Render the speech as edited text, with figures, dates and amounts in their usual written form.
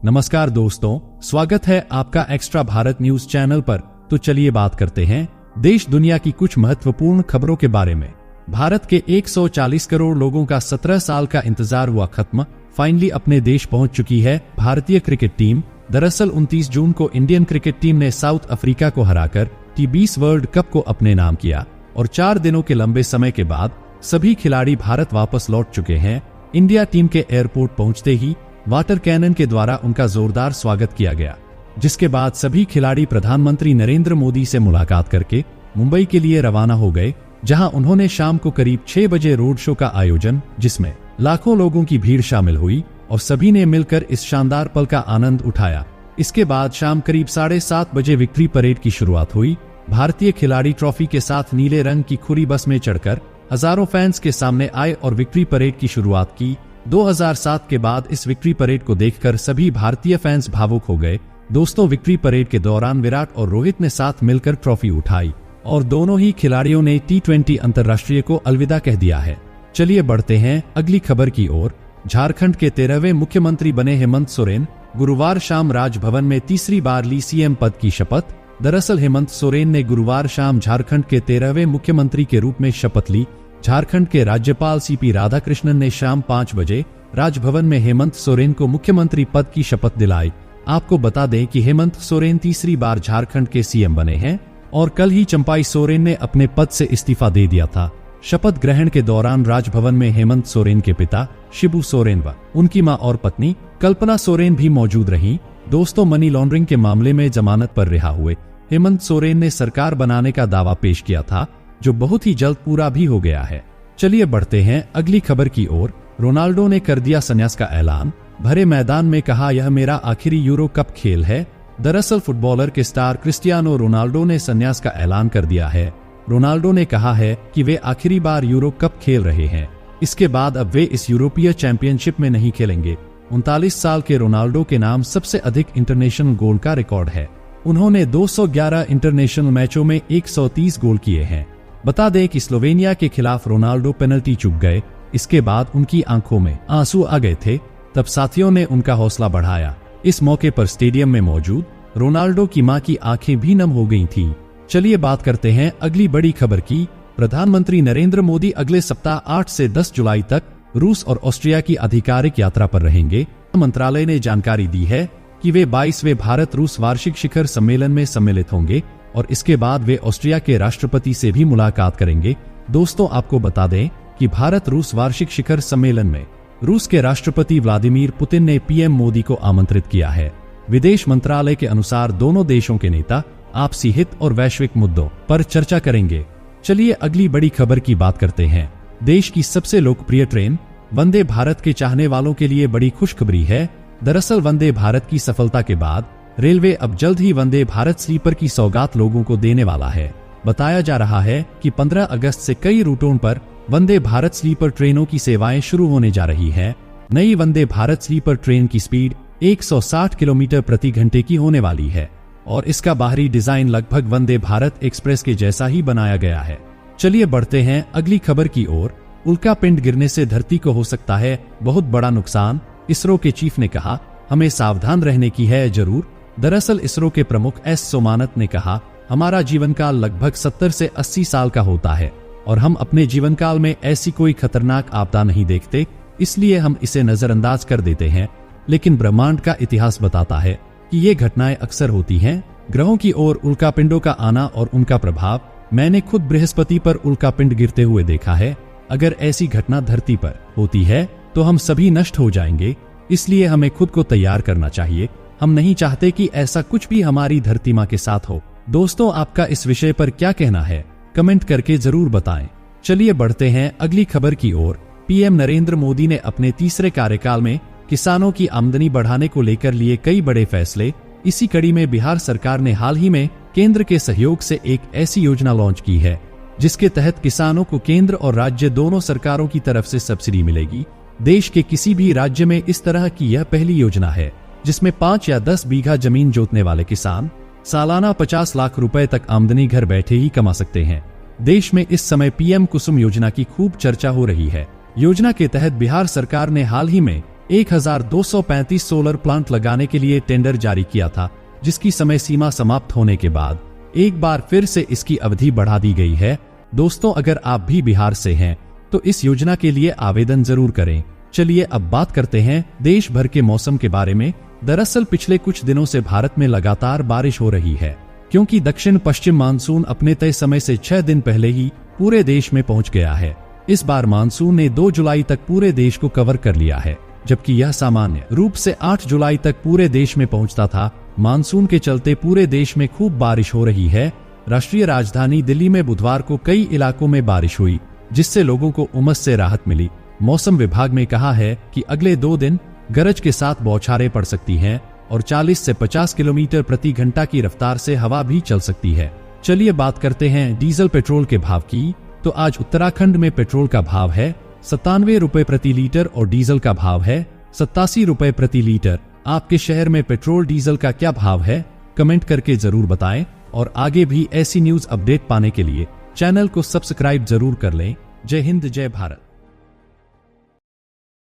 नमस्कार दोस्तों, स्वागत है आपका एक्स्ट्रा भारत न्यूज चैनल पर। तो चलिए बात करते हैं देश दुनिया की कुछ महत्वपूर्ण खबरों के बारे में। भारत के 140 करोड़ लोगों का 17 साल का इंतजार हुआ खत्म। फाइनली अपने देश पहुंच चुकी है भारतीय क्रिकेट टीम। दरअसल 29 जून को इंडियन क्रिकेट टीम ने साउथ अफ्रीका को हराकर T20 वर्ल्ड कप को अपने नाम किया और 4 दिनों के लंबे समय के बाद सभी खिलाड़ी भारत वापस लौट चुके हैं। इंडिया टीम के एयरपोर्ट पहुंचते ही वाटर कैनन के द्वारा उनका जोरदार स्वागत किया गया, जिसके बाद सभी खिलाड़ी प्रधानमंत्री नरेंद्र मोदी से मुलाकात करके मुंबई के लिए रवाना हो गए, जहां उन्होंने शाम को करीब 6 बजे रोड शो का आयोजन, जिसमें लाखों लोगों की भीड़ शामिल हुई और सभी ने मिलकर इस शानदार पल का आनंद उठाया। इसके बाद शाम करीब 7:30 बजे विक्ट्री परेड की शुरुआत हुई। भारतीय खिलाड़ी ट्रॉफी के साथ नीले रंग की खुली बस में चढ़कर हजारों फैंस के सामने आए और विक्ट्री परेड की शुरुआत की। 2007 के बाद इस विक्ट्री परेड को देखकर सभी भारतीय फैंस भावुक हो गए। दोस्तों, विक्ट्री परेड के दौरान विराट और रोहित ने साथ मिलकर ट्रॉफी उठाई और दोनों ही खिलाड़ियों ने T20 अंतर्राष्ट्रीय को अलविदा कह दिया है। चलिए बढ़ते हैं अगली खबर की ओर। झारखंड के 13वें मुख्यमंत्री बने हेमंत सोरेन गुरुवार शाम राजभवन में तीसरी बार ली CM पद की शपथ। दरअसल हेमंत सोरेन ने गुरुवार शाम झारखंड के 13वें मुख्यमंत्री के रूप में शपथ ली। झारखंड के राज्यपाल CP राधाकृष्णन ने शाम 5 बजे राजभवन में हेमंत सोरेन को मुख्यमंत्री पद की शपथ दिलाई। आपको बता दें कि हेमंत सोरेन तीसरी बार झारखंड के CM बने हैं और कल ही चंपाई सोरेन ने अपने पद से इस्तीफा दे दिया था। शपथ ग्रहण के दौरान राजभवन में हेमंत सोरेन के पिता शिबू सोरेन व उनकी मां और पत्नी कल्पना सोरेन भी मौजूद रहीं। दोस्तों, मनी लॉन्ड्रिंग के मामले में जमानत पर रिहा हुए हेमंत सोरेन ने सरकार बनाने का दावा पेश किया था, जो बहुत ही जल्द पूरा भी हो गया है। चलिए बढ़ते हैं अगली खबर की ओर। रोनाल्डो ने कर दिया संन्यास का ऐलान। भरे मैदान में कहा, यह मेरा आखिरी यूरो कप खेल है। दरअसल फुटबॉलर के स्टार क्रिस्टियानो रोनाल्डो ने संन्यास का ऐलान कर दिया है। रोनाल्डो ने कहा है कि वे आखिरी बार यूरो कप खेल रहे हैं। इसके बाद अब वे इस यूरोपीय चैंपियनशिप में नहीं खेलेंगे। 39 साल के रोनाल्डो के नाम सबसे अधिक इंटरनेशनल गोल का रिकॉर्ड है। उन्होंने 211 इंटरनेशनल मैचों में 130 गोल किए हैं। बता दें कि स्लोवेनिया के खिलाफ रोनाल्डो पेनल्टी चूक गए। इसके बाद उनकी आंखों में आंसू आ गए थे। तब साथियों ने उनका हौसला बढ़ाया। इस मौके पर स्टेडियम में मौजूद रोनाल्डो की मां की आंखें भी नम हो गई थीं। चलिए बात करते हैं अगली बड़ी खबर की। प्रधानमंत्री नरेंद्र मोदी अगले सप्ताह 8 से 10 जुलाई तक रूस और ऑस्ट्रिया की आधिकारिक यात्रा पर रहेंगे। मंत्रालय ने जानकारी दी है कि वे 22वें भारत रूस वार्षिक शिखर सम्मेलन में सम्मिलित होंगे और इसके बाद वे ऑस्ट्रिया के राष्ट्रपति से भी मुलाकात करेंगे। दोस्तों, आपको बता दें कि भारत रूस वार्षिक शिखर सम्मेलन में रूस के राष्ट्रपति व्लादिमीर पुतिन ने PM मोदी को आमंत्रित किया है। विदेश मंत्रालय के अनुसार दोनों देशों के नेता आपसी हित और वैश्विक मुद्दों पर चर्चा करेंगे। चलिए अगली बड़ी खबर की बात करते हैं। देश की सबसे लोकप्रिय ट्रेन वंदे भारत के चाहने वालों के लिए बड़ी खुशखबरी है। दरअसल वंदे भारत की सफलता के बाद रेलवे अब जल्द ही वंदे भारत स्लीपर की सौगात लोगों को देने वाला है। बताया जा रहा है कि 15 अगस्त से कई रूटों पर वंदे भारत स्लीपर ट्रेनों की सेवाएं शुरू होने जा रही है। नई वंदे भारत स्लीपर ट्रेन की स्पीड 160 किलोमीटर प्रति घंटे की होने वाली है और इसका बाहरी डिजाइन लगभग वंदे भारत एक्सप्रेस के जैसा ही बनाया गया है। चलिए बढ़ते हैं अगली खबर की ओर। उल्कापिंड गिरने से धरती को हो सकता है बहुत बड़ा नुकसान। इसरो के चीफ ने कहा, हमें सावधान रहने की है जरूर। दरअसल इसरो के प्रमुख S सोमानत ने कहा, हमारा जीवन काल लगभग 70 से 80 साल का होता है और हम अपने जीवन काल में ऐसी कोई खतरनाक आपदा नहीं देखते, इसलिए हम इसे नजरअंदाज कर देते हैं। लेकिन ब्रह्मांड का इतिहास बताता है कि ये घटनाएं अक्सर होती हैं। ग्रहों की ओर उल्कापिंडों का आना और उनका प्रभाव। मैंने खुद बृहस्पति पर उल्कापिंड गिरते हुए देखा है। अगर ऐसी घटना धरती पर होती है तो हम सभी नष्ट हो जाएंगे, इसलिए हमें खुद को तैयार करना चाहिए। हम नहीं चाहते कि ऐसा कुछ भी हमारी धरती माँ के साथ हो। दोस्तों, आपका इस विषय पर क्या कहना है? कमेंट करके जरूर बताएं। चलिए बढ़ते हैं अगली खबर की ओर। PM नरेंद्र मोदी ने अपने तीसरे कार्यकाल में किसानों की आमदनी बढ़ाने को लेकर लिए कई बड़े फैसले। इसी कड़ी में बिहार सरकार ने हाल ही में केंद्र के सहयोग से एक ऐसी योजना लॉन्च की है, जिसके तहत किसानों को केंद्र और राज्य दोनों सरकारों की तरफ से सब्सिडी मिलेगी। देश के किसी भी राज्य में इस तरह की यह पहली योजना है, जिसमें 5 या 10 बीघा जमीन जोतने वाले किसान सालाना 50 लाख रुपए तक आमदनी घर बैठे ही कमा सकते हैं। देश में इस समय PM कुसुम योजना की खूब चर्चा हो रही है। योजना के तहत बिहार सरकार ने हाल ही में 1235 सोलर प्लांट लगाने के लिए टेंडर जारी किया था, जिसकी समय सीमा समाप्त होने के बाद एक बार फिर से इसकी अवधि बढ़ा दी गई है। दोस्तों, अगर आप भी बिहार से हैं तो इस योजना के लिए आवेदन जरूर करें। चलिए अब बात करते हैं देश भर के मौसम के बारे में। दरअसल पिछले कुछ दिनों से भारत में लगातार बारिश हो रही है, क्योंकि दक्षिण पश्चिम मानसून अपने तय समय से 6 दिन पहले ही पूरे देश में पहुंच गया है। इस बार मानसून ने 2 जुलाई तक पूरे देश को कवर कर लिया है, जबकि यह सामान्य रूप से 8 जुलाई तक पूरे देश में पहुंचता था। मानसून के चलते पूरे देश में खूब बारिश हो रही है। राष्ट्रीय राजधानी दिल्ली में बुधवार को कई इलाकों में बारिश हुई, जिससे लोगों को उमस से राहत मिली। मौसम विभाग ने कहा है कि अगले 2 दिन गरज के साथ बौछारें पड़ सकती हैं और 40 से 50 किलोमीटर प्रति घंटा की रफ्तार से हवा भी चल सकती है। चलिए बात करते हैं डीजल पेट्रोल के भाव की। तो आज उत्तराखंड में पेट्रोल का भाव है 97 रुपए प्रति लीटर और डीजल का भाव है 87 रुपए प्रति लीटर। आपके शहर में पेट्रोल डीजल का क्या भाव है, कमेंट करके जरूर बताएं। और आगे भी ऐसी न्यूज अपडेट पाने के लिए चैनल को सब्सक्राइब जरूर कर लें। जय हिंद, जय भारत।